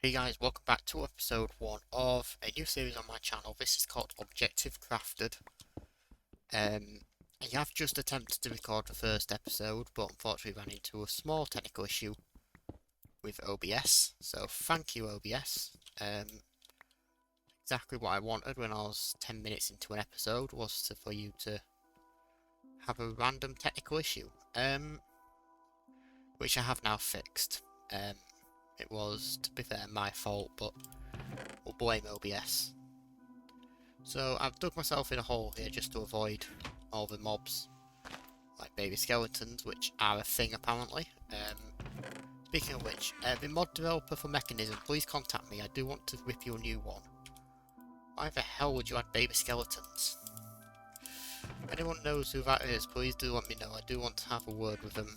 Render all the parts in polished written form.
Hey guys, welcome back to episode 1 of a new series on my channel. This is called Objective Crafted. I have just attempted to record the first episode, but unfortunately ran into a small technical issue with OBS. So thank you OBS. Exactly what I wanted when I was 10 minutes into an episode was for you to have a random technical issue. Which I have now fixed. It was, to be fair, my fault, but we'll blame OBS. So I've dug myself in a hole here just to avoid all the mobs, like baby skeletons, which are a thing apparently. Speaking of which, the mod developer for Mechanism, please contact me. I do want to rip you a new one. Why the hell would you add baby skeletons? If anyone knows who that is, please do let me know. I do want to have a word with them.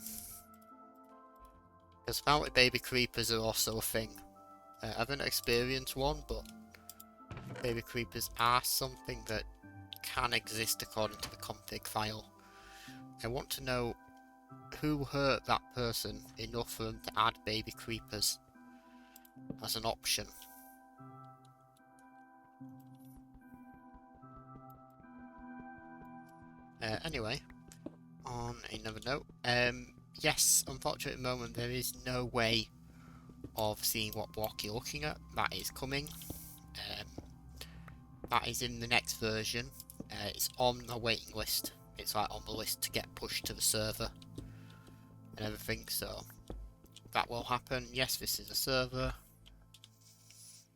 Because apparently baby creepers are also a thing. I haven't experienced one, but baby creepers are something that can exist according to the config file. I want to know who hurt that person enough for them to add baby creepers as an option. Anyway, on another note, yes, unfortunately at the moment there is no way of seeing what block you're looking at. That is coming. That is in the next version. It's on a waiting list. It's like on the list to get pushed to the server and everything, so that will happen. Yes, this is a server.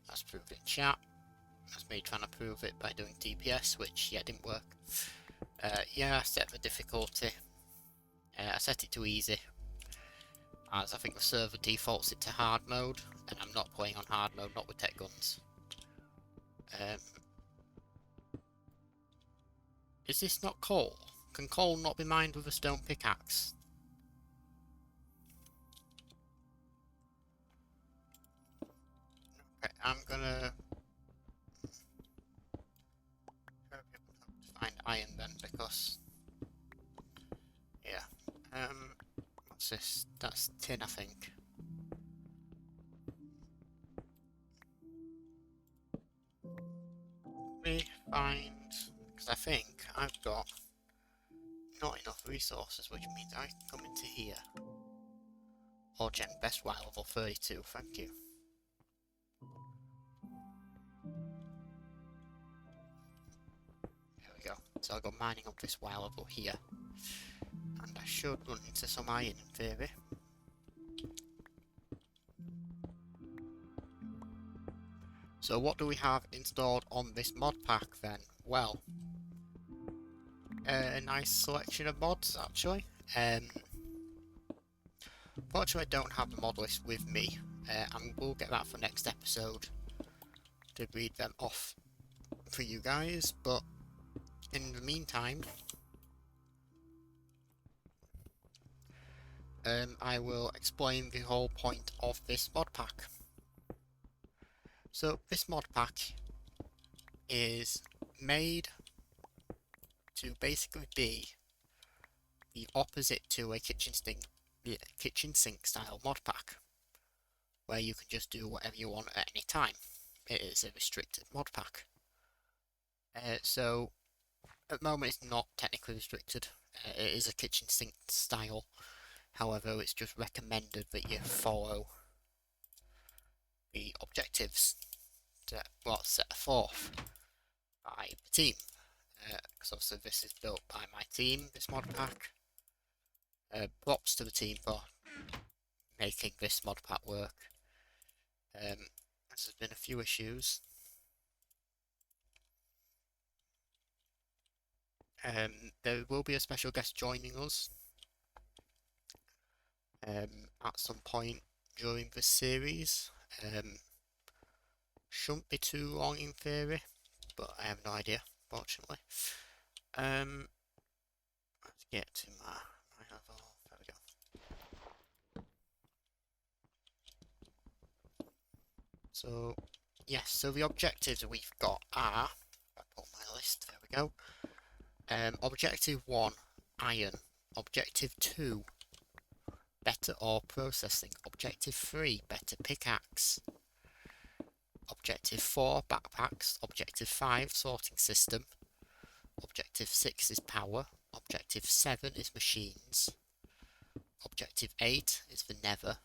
That's proved in chat. That's me trying to prove it by doing DPS, which, yeah, didn't work. Yeah, I set the difficulty. I set it to easy, as I think the server defaults it to hard mode, and I'm not playing on hard mode, not with tech guns. Is this not coal? Can coal not be mined with a stone pickaxe? Okay, I'm gonna find iron then, because yeah. What's this? That's tin, I think. Let me find, because I think I've got not enough resources, which means I can come into here. Or gen best while level 32, thank you. There we go. So I'll go mining up this while level here. And I should run into some iron in theory. So what do we have installed on this mod pack then? Well, a nice selection of mods actually. Fortunately I don't have the mod list with me. And we'll get that for next episode to read them off for you guys, but in the meantime, I will explain the whole point of this mod pack. So this mod pack is made to basically be the opposite to a kitchen sink style mod pack, where you can just do whatever you want at any time. It is a restricted mod pack. So at the moment it's not technically restricted. It is a kitchen sink style. However, it's just recommended that you follow the objectives set forth by the team. Because obviously this is built by my team, this mod pack. Props to the team for making this mod pack work. There's been a few issues. There will be a special guest joining us at some point during the series. Shouldn't be too long in theory, but I have no idea, fortunately. Let's get to my level. There we go. So, yes, so the objectives we've got are, I pull my list, there we go. Objective 1, iron. Objective 2, better ore processing. Objective 3, better pickaxe. Objective 4, backpacks. Objective 5, sorting system. Objective 6 is power. Objective 7 is machines. Objective 8 is the nether.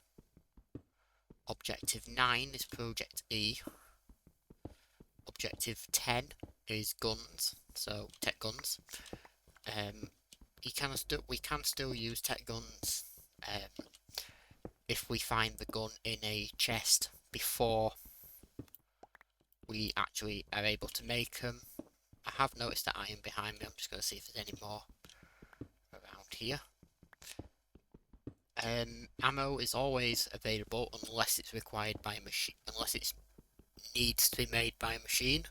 Objective 9 is Project E. Objective 10 is guns, so tech guns. We can still use tech guns if we find the gun in a chest before we actually are able to make them. I have noticed that iron behind me. I'm just going to see if there's any more around here. Ammo is always available unless it's required by a machine, unless it needs to be made by a machine,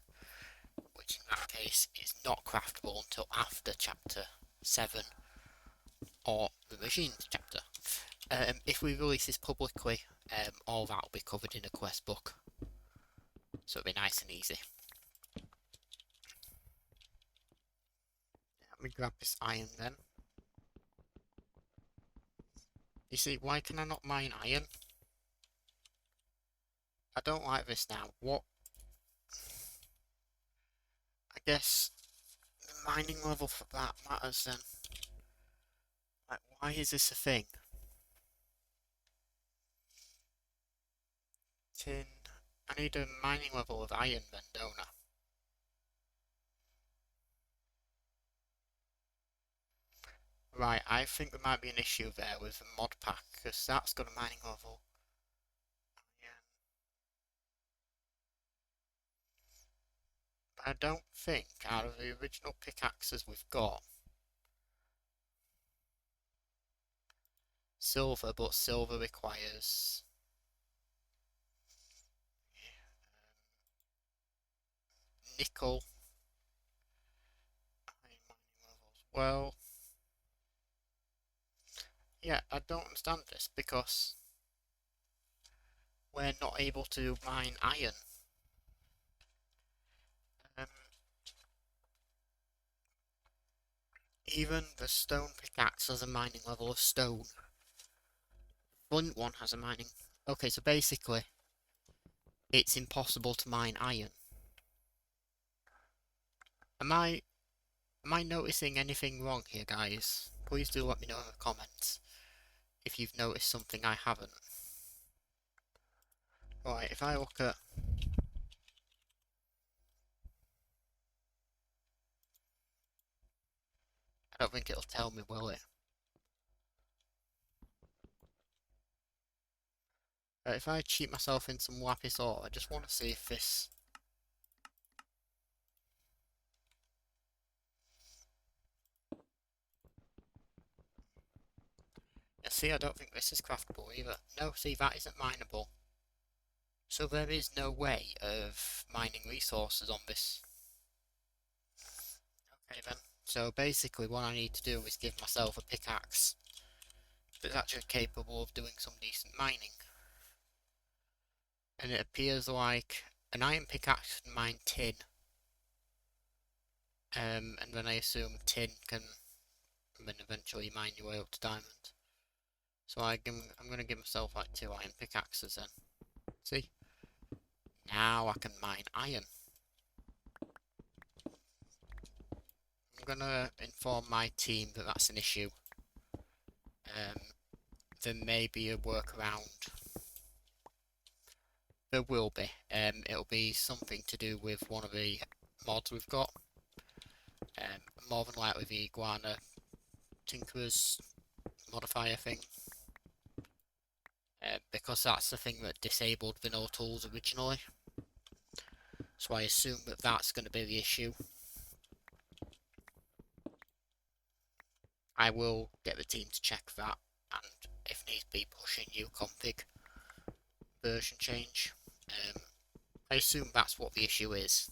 which in that case is not craftable until after chapter 7 or the machines chapter. If we release this publicly, all that will be covered in a quest book, so it'll be nice and easy. Let me grab this iron then. You see, why can I not mine iron? I don't like this now. What? I guess the mining level for that matters then. Like, why is this a thing? Tin. I need a mining level of iron then, don't I? Right, I think there might be an issue there with the mod pack, because that's got a mining level. But I don't think, out of the original pickaxes we've got, silver, but silver requires nickel. Well, yeah, I don't understand this because we're not able to mine iron. Even the stone pickaxe has a mining level of stone. Flint one has a mining. Okay, so basically, it's impossible to mine iron. Am I noticing anything wrong here, guys? Please do let me know in the comments if you've noticed something I haven't. Right, if I look at... I don't think it'll tell me, will it? Right, if I cheat myself in some lapis ore, I just want to see if this... Yeah, see, I don't think this is craftable either. No, see, that isn't mineable. So there is no way of mining resources on this. Okay then. So basically what I need to do is give myself a pickaxe that's actually capable of doing some decent mining. And it appears like an iron pickaxe can mine tin. And then I assume tin can then eventually mine your way up to diamond. So I'm going to give myself like 2 iron pickaxes then. See? Now I can mine iron. I'm going to inform my team that that's an issue. There may be a workaround. There will be. It'll be something to do with one of the mods we've got. More than likely the Iguana Tinkerer's modifier thing. Because that's the thing that disabled the no tools originally. So I assume that that's going to be the issue. I will get the team to check that, and if needs be, push in new config version change. I assume that's what the issue is,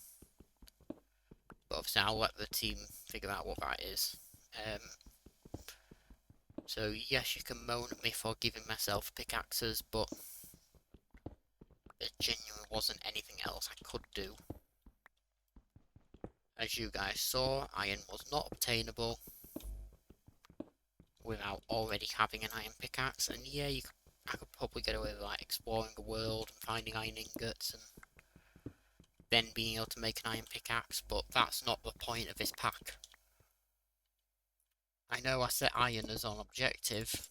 but obviously I'll let the team figure out what that is. So yes, you can moan at me for giving myself pickaxes, but there genuinely wasn't anything else I could do. As you guys saw, iron was not obtainable without already having an iron pickaxe, and yeah, I could probably get away with like exploring the world and finding iron ingots and then being able to make an iron pickaxe, but that's not the point of this pack. I know I set iron as an objective,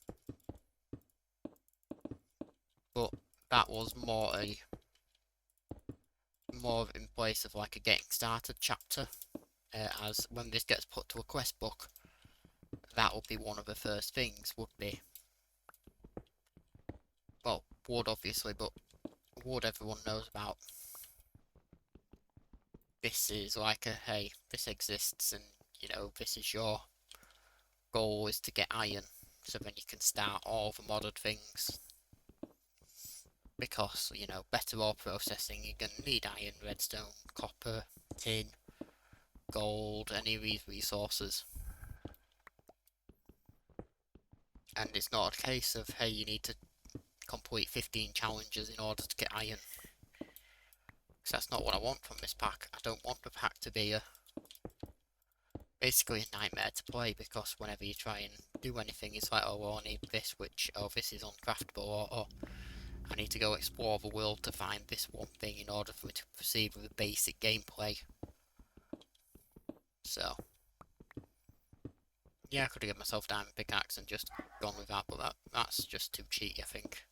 but that was more in place of like a getting started chapter, as when this gets put to a quest book, that would be one of the first things, would be, well, wood obviously, but wood everyone knows about. This is like a, hey, this exists, and you know, this is your goal, is to get iron, so then you can start all the modded things. Because, you know, better ore processing, you're going to need iron, redstone, copper, tin, gold, any of these resources. And it's not a case of, hey, you need to complete 15 challenges in order to get iron. Because that's not what I want from this pack. I don't want the pack to be basically a nightmare to play, because whenever you try and do anything, it's like, oh, well, I need this, which, oh, this is uncraftable, or I need to go explore the world to find this one thing in order for me to proceed with the basic gameplay. So, yeah, I could have given myself diamond pickaxe and just gone with that, but that's just too cheeky, I think.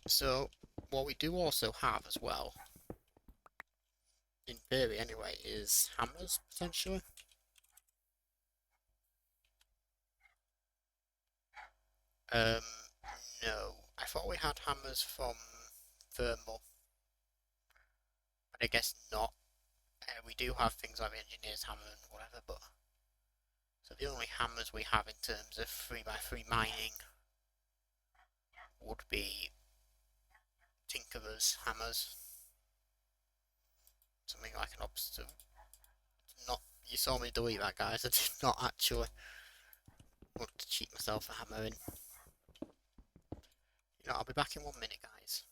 So, what we do also have as well, in theory anyway, is hammers, potentially. No. I thought we had hammers from thermal, but I guess not. We do have things like the engineer's hammer and whatever, but so the only hammers we have in terms of 3x3 mining would be Tinkerer's hammers. Something like an obstacle. Not, you saw me delete that, guys. I did not actually want to cheat myself a hammer in. You know, I'll be back in 1 minute, guys.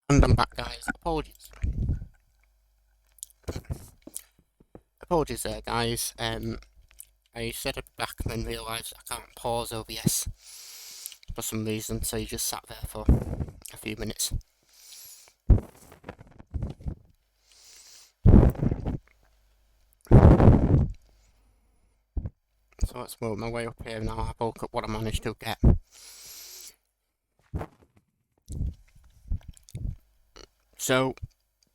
And I'm back, guys. Apologies. Apologies there, guys. I said I'd be back and then realised I can't pause OBS for some reason, so you just sat there for a few minutes. So let's work my way up here now. Have a look at what I managed to get. So,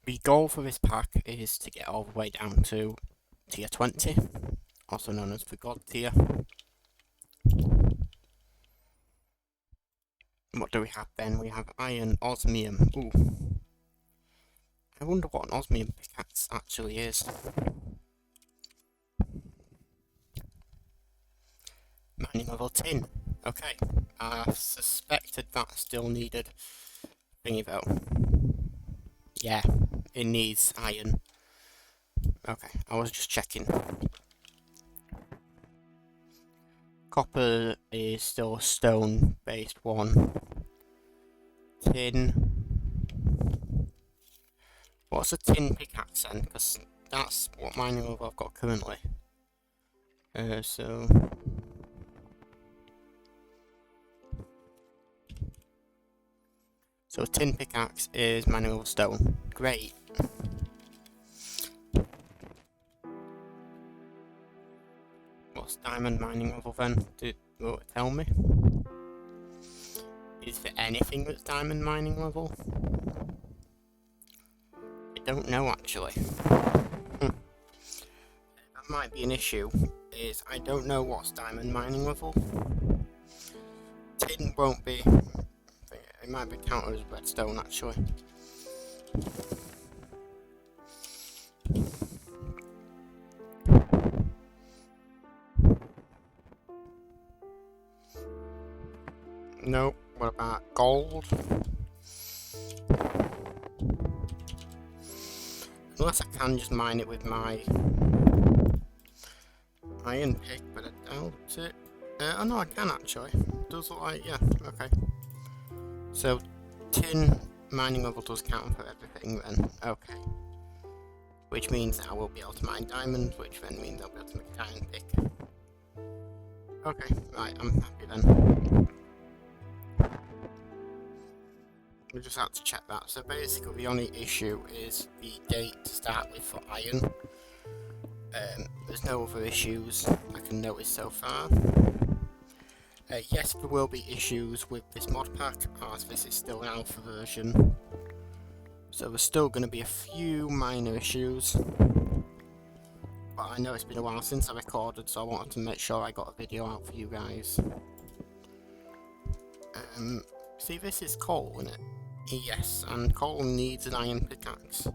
the goal for this pack is to get all the way down to tier 20, also known as the God tier. What do we have then? We have iron, osmium. Ooh. I wonder what an osmium pickaxe actually is. Mining level tin. Okay. I suspected that still needed thingy though. Yeah, it needs iron. Okay, I was just checking. Copper is still a stone-based one. Tin. What's a tin pickaxe then? Because that's what mining level I've got currently. So So tin pickaxe is mining level stone. Great. What's diamond mining level then? Will it tell me? Is there anything that's diamond mining level? I don't know actually. That might be an issue, is I don't know what's diamond mining level. Tin won't be. It might be counted as redstone actually. Nope. What about gold? Unless I can just mine it with my iron pick, but I doubt it. Oh no, I can actually. It does look like, yeah, okay. So, tin mining level does count for everything then, okay. Which means that I will be able to mine diamonds, which then means I'll be able to make an iron pick. Okay, right, I'm happy then. We just had to check that. So basically the only issue is the gate to start with for iron. There's no other issues I can notice so far. Yes, there will be issues with this mod pack, as this is still an alpha version. So there's still going to be a few minor issues. But I know it's been a while since I recorded, so I wanted to make sure I got a video out for you guys. See, this is coal, isn't it? Yes, and coal needs an iron pickaxe.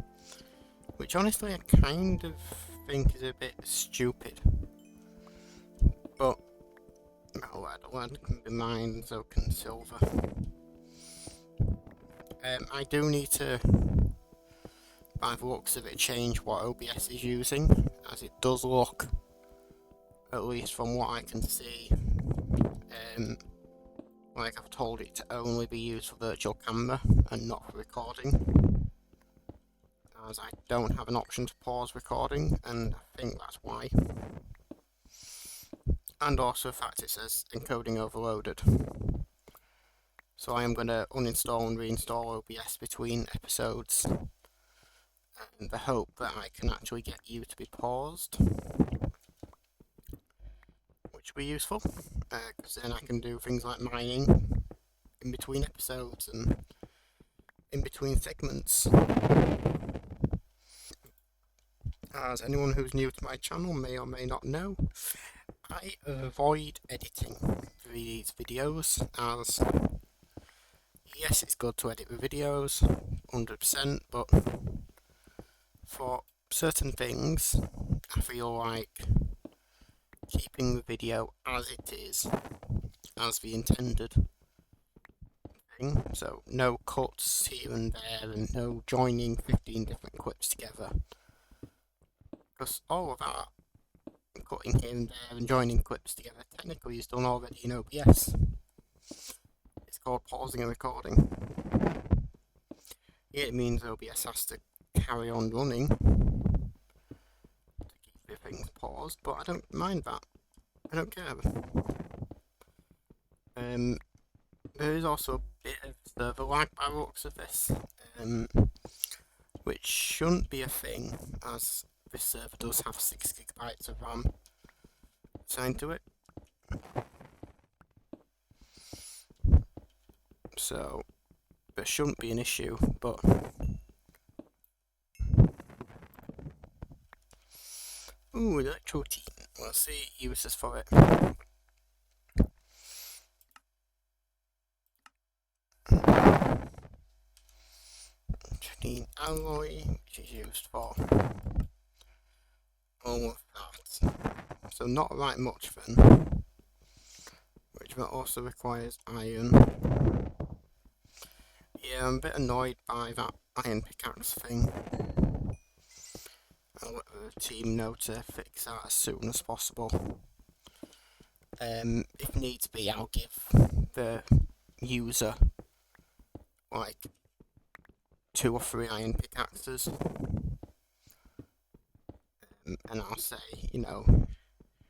Which honestly I kind of think is a bit stupid. But lead can be mined, so can silver. I do need to, by the looks of it, change what OBS is using, as it does look, at least from what I can see, like I've told it to only be used for virtual camera and not for recording, as I don't have an option to pause recording, and I think that's why. And also the fact it says encoding overloaded. So I am going to uninstall and reinstall OBS between episodes, in the hope that I can actually get you to be paused, which will be useful, because then I can do things like mining in between episodes and in between segments. As anyone who's new to my channel may or may not know, I avoid editing these videos, as yes, it's good to edit the videos, 100%, but for certain things, I feel like keeping the video as it is, as the intended thing, so no cuts here and there, and no joining 15 different clips together, because all of that, cutting here and there and joining clips together, technically is done already in OBS. It's called pausing a recording. Yeah, it means OBS has to carry on running to keep the things paused, but I don't mind that. I don't care. There is also a bit of server lag by the looks of this, which shouldn't be a thing, as this server does have 6 GB of RAM assigned to it. So there shouldn't be an issue, but ooh, electrotein. We'll see uses for it. Electrotein alloy, which is used for all of that. So not that much then. Which also requires iron. Yeah, I'm a bit annoyed by that iron pickaxe thing. I'll let the team know to fix that as soon as possible. If needs be, I'll give the user like 2 or 3 iron pickaxes, and I'll say, you know,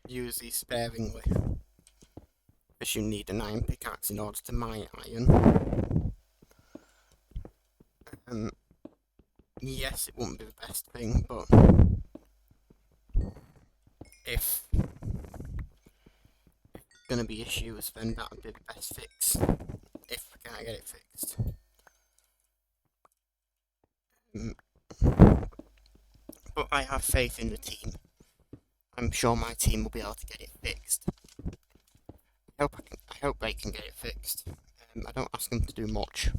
use these sparingly, as you need an iron pickaxe in order to mine iron. Yes, it wouldn't be the best thing, but if there's going to be issues, then that would be the best fix, if we can't get it fixed. But I have faith in the team. I'm sure my team will be able to get it fixed. I hope they can get it fixed. I don't ask them to do much.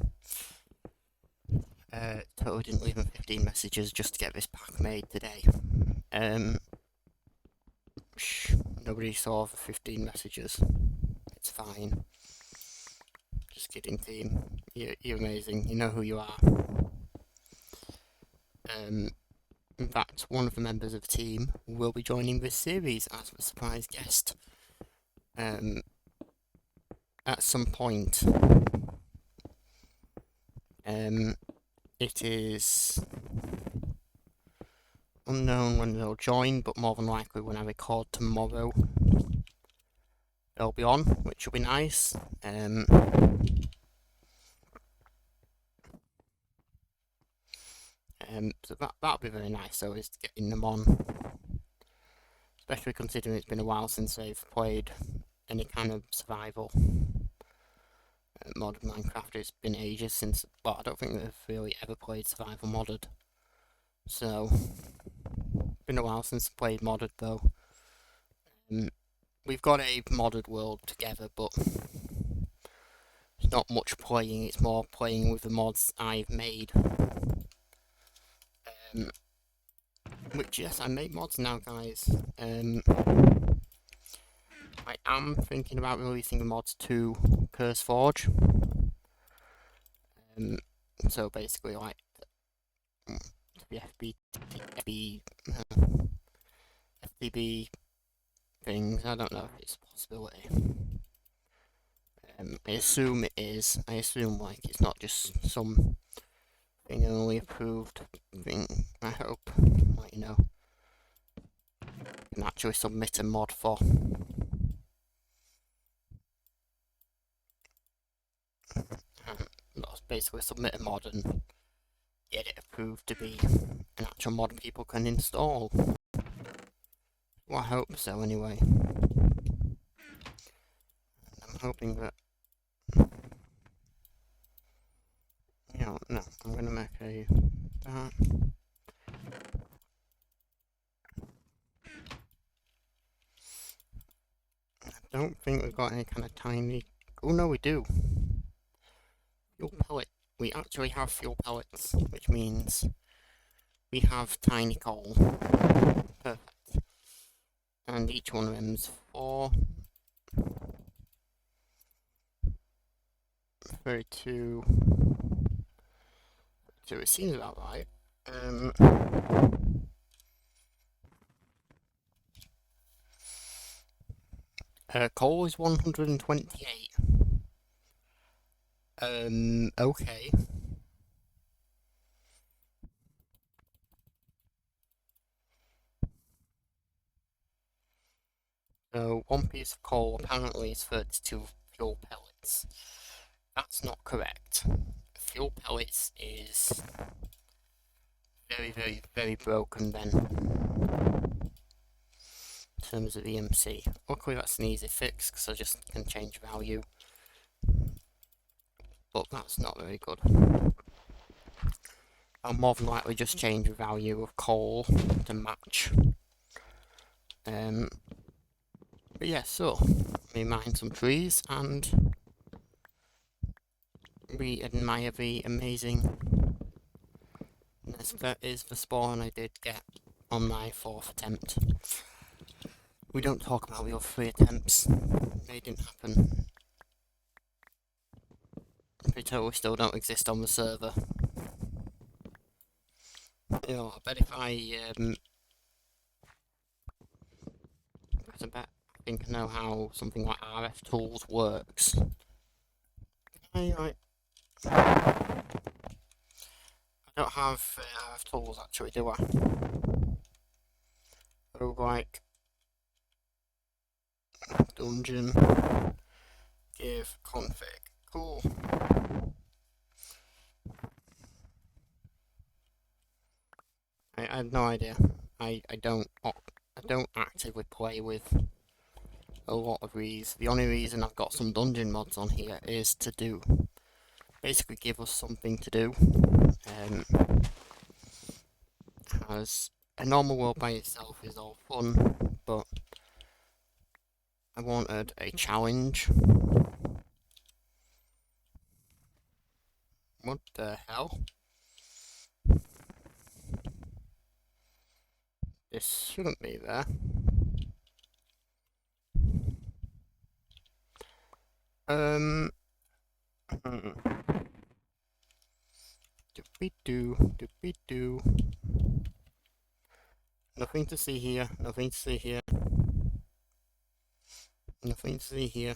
Totally didn't leave them 15 messages just to get this pack made today. Nobody saw the 15 messages. It's fine. Just kidding, team. You're amazing. You know who you are. In fact, one of the members of the team will be joining this series as a surprise guest. At some point. It is unknown when they'll join, but more than likely when I record tomorrow, they'll be on, which will be nice. So that'll be very nice, though, is getting them on. Especially considering it's been a while since they've played any kind of survival mod of Minecraft. It's been ages since, but I don't think they've really ever played survival modded. So, been a while since I played modded, though. We've got a modded world together, but it's not much playing, it's more playing with the mods I've made. Which, yes, I make mods now, guys. I am thinking about releasing the mods to CurseForge. So basically, like, the FTB things, I don't know if it's a possibility. I assume it is. I assume, like, it's not just some thing only approved thing. I hope, like, you know, can actually submit a mod for. Basically submit a mod and get it approved to be an actual mod people can install. Well, I hope so anyway. I'm hoping that... no, I'm gonna make that. I don't think we've got any kind of tiny... Oh no, we do. Fuel pellet. We actually have fuel pellets, which means we have tiny coal. Perfect. And each one of them's 4. 32. So it seems about right. Coal is 128. Okay. So, one piece of coal apparently is 32 fuel pellets. That's not correct. Fuel pellets is very, very, very broken then, in terms of EMC. Luckily that's an easy fix, because I just can change value. But that's not very good. I'll more than likely just change the value of coal to match. But yeah, so, we mine some trees, and we admire the amazing... That is the spawn I did get on my 4th attempt. We don't talk about the other 3 attempts. They didn't happen. They totally still don't exist on the server. You know, I bet if I think I know how something like RF Tools works. I don't have RF Tools actually, do I? Oh, like dungeon give config. Cool. have no idea. I don't actively play with a lot of these. The only reason I've got some dungeon mods on here is to basically give us something to do. As a normal world by itself is all fun, but I wanted a challenge. What the hell? This shouldn't be there. Doopy-doo. Nothing to see here, nothing to see here. Nothing to see here.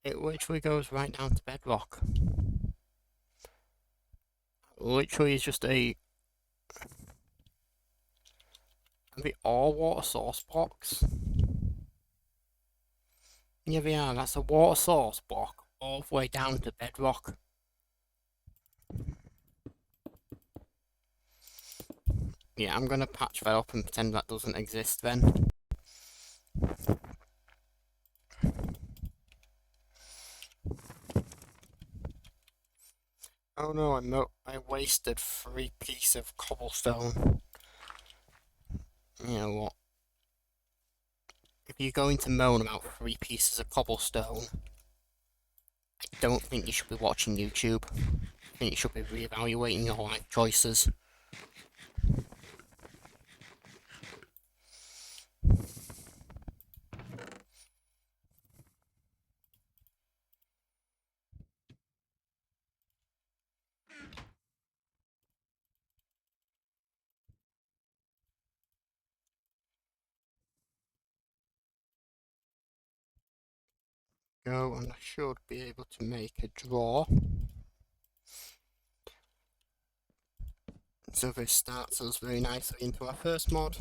It literally goes right down to bedrock. Literally is just a... Are they all water source blocks? Yeah, they are. That's a water source block all the way down to bedrock. Yeah, I'm gonna patch that up and pretend that doesn't exist then. Oh no, I wasted 3 pieces of cobblestone. You know what? If you're going to moan about 3 pieces of cobblestone, I don't think you should be watching YouTube. I think you should be reevaluating your life choices. Go, and I should be able to make a drawer. So this starts us very nicely into our first mod,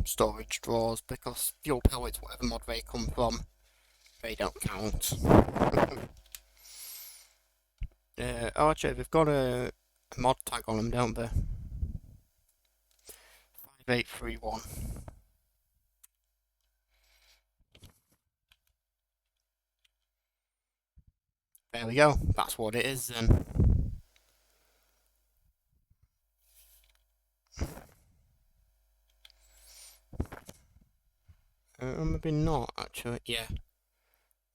storage drawers, because fuel pellets, whatever mod they come from, they don't count. Actually, they've got a mod tag on them, don't they? 5831. There we go, that's what it is then. Maybe not, actually, yeah.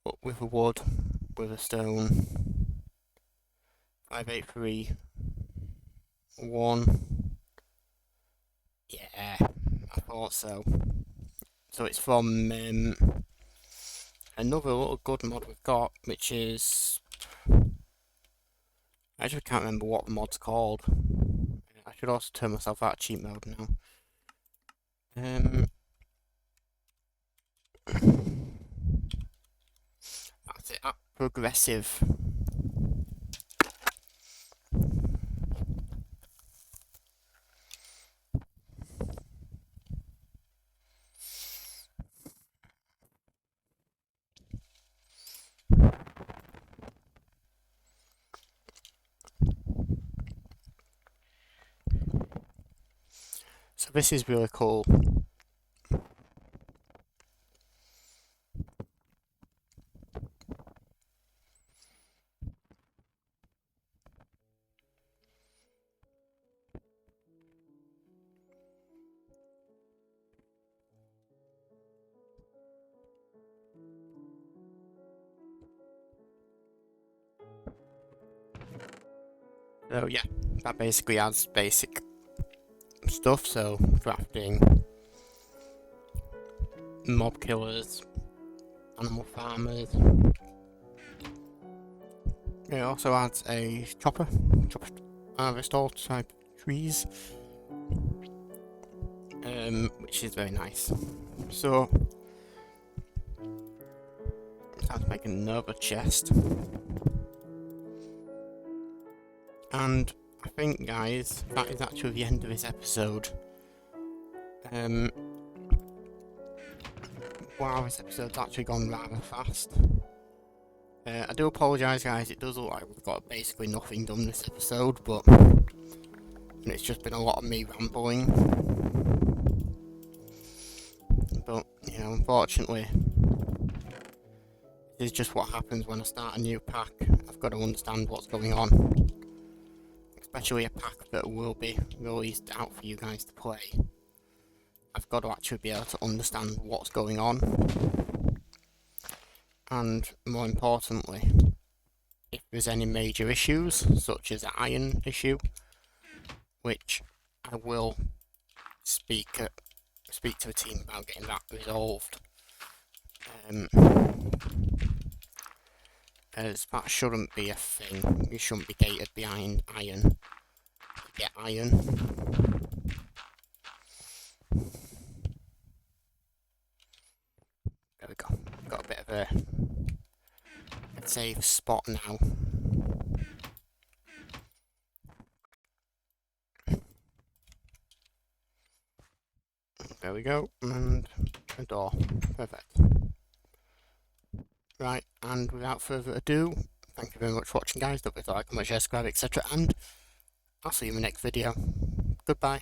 But with a wood, with a stone. 5831. Yeah, I thought so. So it's from another little good mod we've got, which is... I actually can't remember what the mod's called. I should also turn myself out of cheat mode now. That's it, progressive. So this is really cool. So yeah, that basically adds basic stuff, so crafting, mob killers, animal farmers. It also adds a chopper harvest all type trees, which is very nice. So, time to make another chest. And I think, guys, that is actually the end of this episode. Wow, this episode's actually gone rather fast. I do apologise, guys. It does look like we've got basically nothing done this episode, but it's just been a lot of me rambling. But, you know, unfortunately, this is just what happens when I start a new pack. I've got to understand what's going on. Especially a pack that will be released out for you guys to play. I've got to actually be able to understand what's going on. And more importantly, if there's any major issues, such as the iron issue, which I will speak to the team about getting that resolved. As that shouldn't be a thing. You shouldn't be gated behind iron to get iron. There we go. Got a bit of a safe spot now. There we go, and a door. Perfect. Right, and without further ado, thank you very much for watching, guys. Don't forget to like, comment, share, subscribe, etc. And I'll see you in the next video. Goodbye.